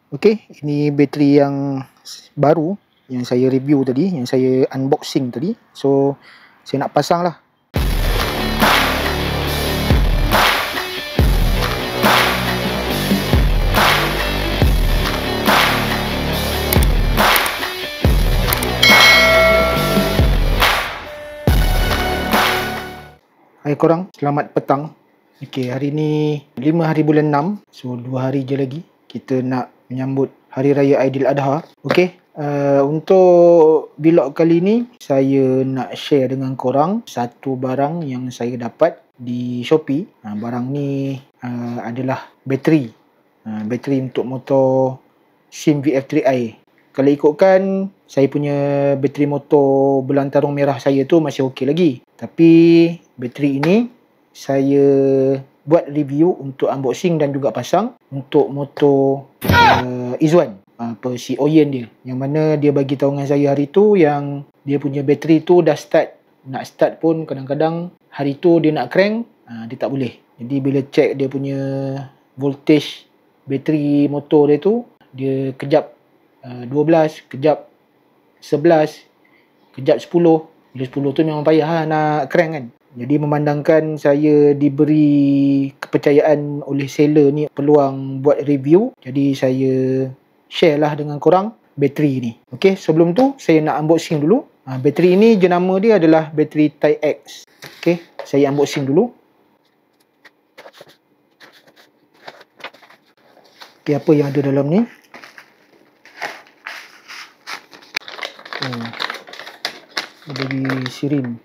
Okey, ini bateri yang baru yang saya review tadi, yang saya unboxing tadi. So, saya nak pasang lah. Hai korang, selamat petang. Okey, hari ni 5 hari bulan 6. So, 2 hari je lagi kita nak menyambut Hari Raya Aidiladha. Okey, untuk vlog kali ni saya nak share dengan korang satu barang yang saya dapat di Shopee. Barang ni adalah bateri. Bateri untuk motor SIM VF3i. Kalau ikutkan saya punya bateri motor belantarung merah saya tu masih okey lagi. Tapi bateri ini saya buat review untuk unboxing dan juga pasang untuk motor Izwan, si Oyen dia, yang mana dia bagi tahu dengan saya hari tu yang dia punya bateri tu dah start. Nak start pun kadang-kadang hari tu dia nak crank, dia tak boleh. Jadi bila check dia punya voltage bateri motor dia tu, dia kejap 12, kejap 11, kejap 10. Bila 10 tu memang payah nak crank kan. Jadi memandangkan saya diberi kepercayaan oleh seller ni peluang buat review, jadi saya share lah dengan korang bateri ni. Okey, sebelum tu saya nak unboxing dulu. Bateri ni jenama dia adalah bateri TiEx. Okey, saya unboxing dulu. Okey, apa yang ada dalam ni? Bagi SIRIM.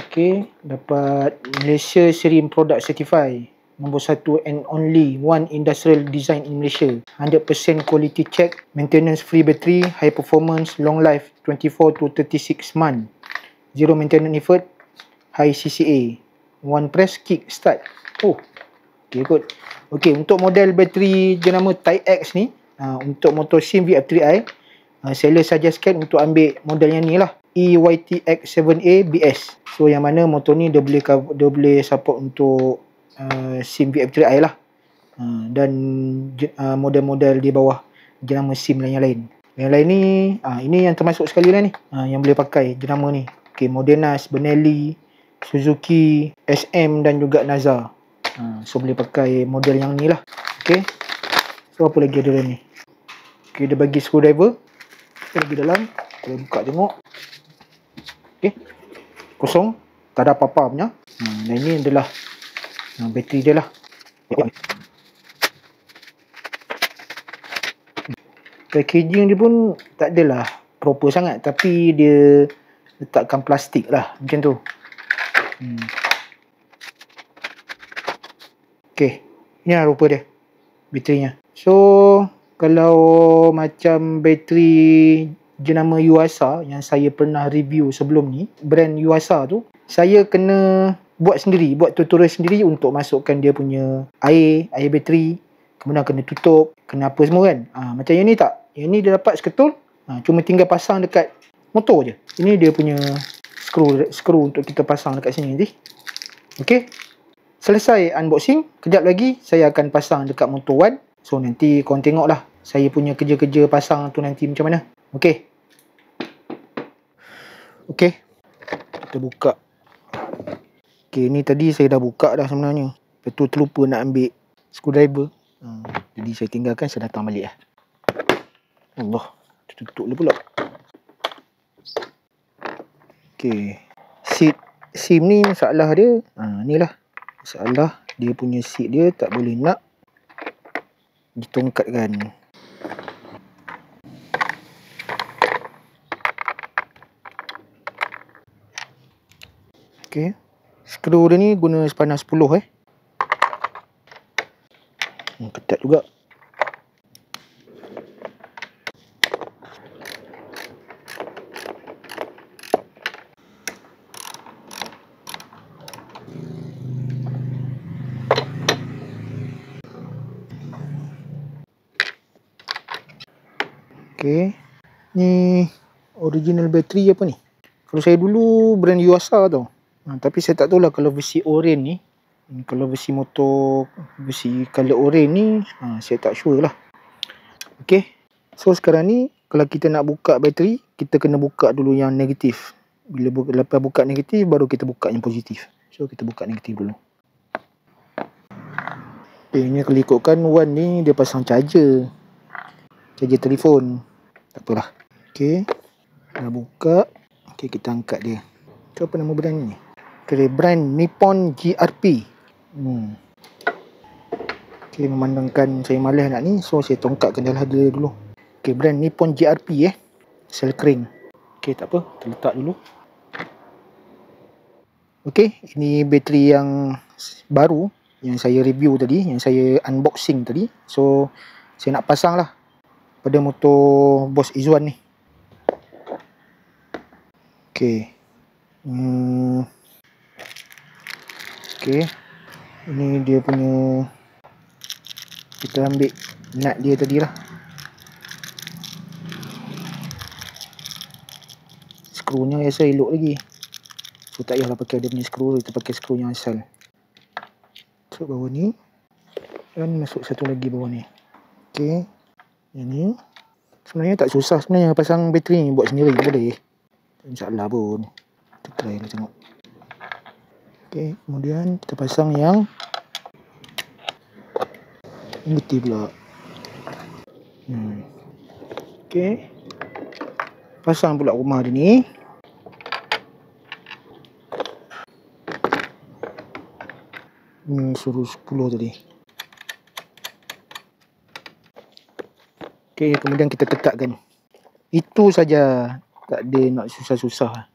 Okey, dapat Malaysia SIRIM Product Certify nombor 1 and only one industrial design in Malaysia, 100% quality check, maintenance free battery, high performance, long life 24 to 36 month, zero maintenance effort, high CCA, one press kick start. Okey, good. Okey, untuk model bateri jenama TiEx ni, untuk motor SIM VF3i, seller suggestkan untuk ambil model yang ni lah, EYTX7A BS. So yang mana motor ni dia boleh support untuk SIM VF3i lah, dan model-model di bawah jenama SIM yang lain. Yang lain ni, ini yang termasuk sekali lah ni, yang boleh pakai jenama ni. Okey, Modenas, Benelli, Suzuki, SM dan juga Naza. So boleh pakai model yang ni lah. Okey, so apa lagi ada dalam ni? Okey, dia bagi screwdriver. Kita lagi dalam, kita buka tengok. Okey, kosong, tak ada apa-apa punya. Dan ini adalah bateri dia lah. Packaging dia pun tak adalah proper sangat, tapi dia letakkan plastik lah macam tu. Okey, ni lah rupa dia, baterinya. So kalau macam bateri jenama Yuasa yang saya pernah review sebelum ni, brand Yuasa tu, saya kena buat sendiri, buat tutorial sendiri untuk masukkan dia punya air bateri, kemudian kena tutup, kena apa semua kan. Macam yang ni tak, yang ni dia dapat seketul, cuma tinggal pasang dekat motor je. Ini dia punya skru untuk kita pasang dekat sini nanti. Okey, selesai unboxing, kejap lagi saya akan pasang dekat motor Wan. So nanti korang tengok lah saya punya kerja-kerja pasang tu nanti macam mana. Okey. Okey, kita buka. Okey, ni tadi saya dah buka dah sebenarnya. Lepas tu terlupa nak ambil screwdriver. Jadi saya tinggalkan, saya datang balik lah. Allah, tutup dia pula. Okey, SIM ni masalah dia, ni lah masalah dia punya seat dia tak boleh nak ditongkatkan. Okey, skru dia ni guna sepanas 10 ketat juga. Okey, ni original bateri apa ni? Kalau saya dulu brand Yuasa tau. Tapi saya tak tahu lah kalau versi orange ni. Kalau versi motor, versi color orange ni, saya tak sure lah. Okay. So sekarang ni kalau kita nak buka bateri, kita kena buka dulu yang negatif. Lepas buka negatif, baru kita buka yang positif. So kita buka negatif dulu. Okay, ini kalau ikutkan Wan ni dia pasang charger telefon. Tak apalah. Okay, dah buka. Okay, kita angkat dia. So apa nama brand ni? Okay, brand Nippon GRP. Okay, memandangkan saya malas nak ni, so saya tongkatkan dalam harga dulu. Okay, brand Nippon GRP sel kering. Okay, tak apa, kita letak dulu. Okay, ini bateri yang baru yang saya review tadi, yang saya unboxing tadi. So saya nak pasang lah pada motor Boss Izwan ni. Okay. Okay, ini dia punya, kita ambil nut dia tadi lah. Skrunya biasa elok lagi, so tak payahlah pakai dia punya skru, kita pakai skru yang asal. So bawah ni, dan masuk satu lagi bawah ni. Okay, yang ni sebenarnya tak susah sebenarnya pasang bateri ni, buat sendiri boleh, tak salah pun. Kita try lah tengok. Okay, kemudian kita pasang yang negatif pula. Okay, pasang pula rumah dia ni. Ni suruh 10 tadi. Okay, kemudian kita tetapkan. Itu saja, tak ada nak susah-susah.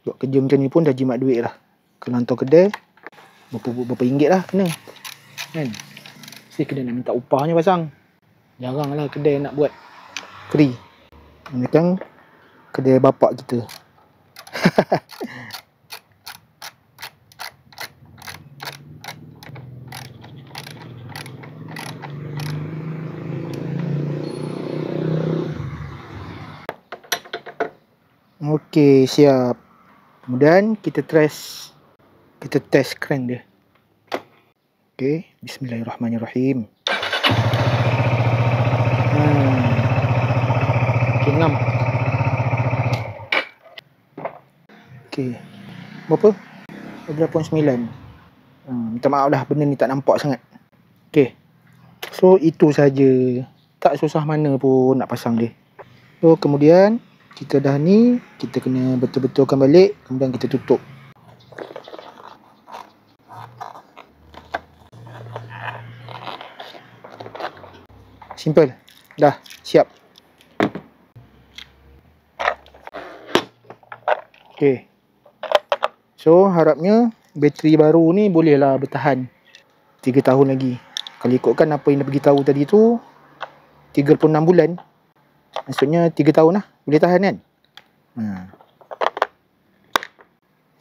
Buat kerja macam ni pun dah jimat duit lah. Kalau hantar kedai, berapa ringgit lah kena, kan? Mesti kedai nak minta upahnya pasang. Jarang lah kedai nak buat free. Ini kan kedai bapak kita. Okey, siap. Kemudian kita test crank dia. Okey, bismillahirrahmanirrahim. Okey, 6. Okey. Berapa? 12.9. Minta maaf lah, benda ni tak nampak sangat. Okey. So itu saja. Tak susah mana pun nak pasang dia. So kemudian kita dah ni, kita kena betul-betulkan balik, kemudian kita tutup. Simple. Dah siap. Okay. So harapnya bateri baru ni bolehlah bertahan 3 tahun lagi. Kalau ikutkan apa yang dia beritahu tadi tu 36 bulan, maksudnya 3 tahun lah boleh tahan kan.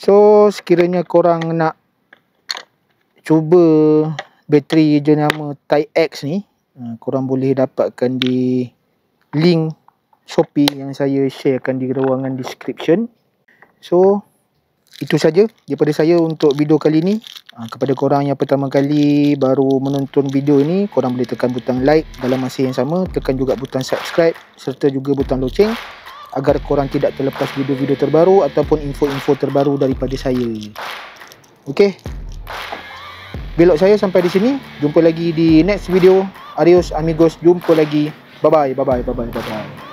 So sekiranya korang nak cuba bateri jenama TiEx ni, korang boleh dapatkan di link Shopee yang saya sharekan di ruangan description. So itu saja daripada saya untuk video kali ni. Kepada korang yang pertama kali baru menonton video ini, korang boleh tekan butang like, dalam masa yang sama tekan juga butang subscribe serta juga butang loceng agar korang tidak terlepas video-video terbaru ataupun info-info terbaru daripada saya. Okey, vlog saya sampai di sini. Jumpa lagi di next video. Adios amigos, jumpa lagi. Bye bye.